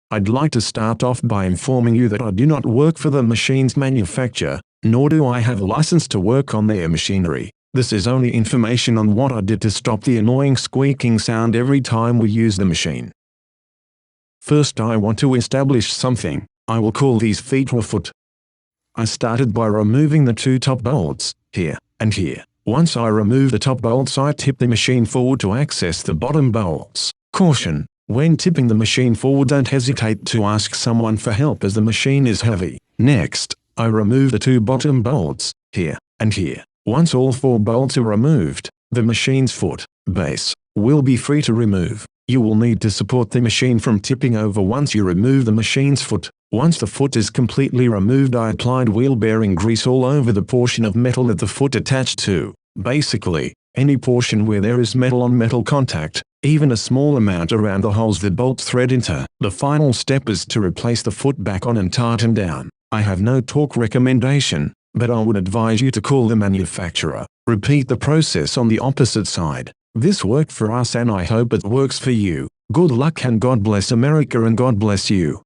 I'd like to start off by informing you that I do not work for the machine's manufacturer, nor do I have a license to work on their machinery. This is only information on what I did to stop the annoying squeaking sound every time we use the machine. First, I want to establish something. I will call these feet or foot. I started by removing the two top bolts, here and here. Once I remove the top bolts, I tip the machine forward to access the bottom bolts. Caution: when tipping the machine forward, don't hesitate to ask someone for help as the machine is heavy. Next, I remove the two bottom bolts, here and here. Once all four bolts are removed, the machine's foot, base, will be free to remove. You will need to support the machine from tipping over once you remove the machine's foot. Once the foot is completely removed, I applied wheel bearing grease all over the portion of metal that the foot attached to. Basically, any portion where there is metal on metal contact, even a small amount around the holes the bolts thread into. The final step is to replace the foot back on and tighten down. I have no torque recommendation, but I would advise you to call the manufacturer. Repeat the process on the opposite side. This worked for us and I hope it works for you. Good luck and God bless America and God bless you.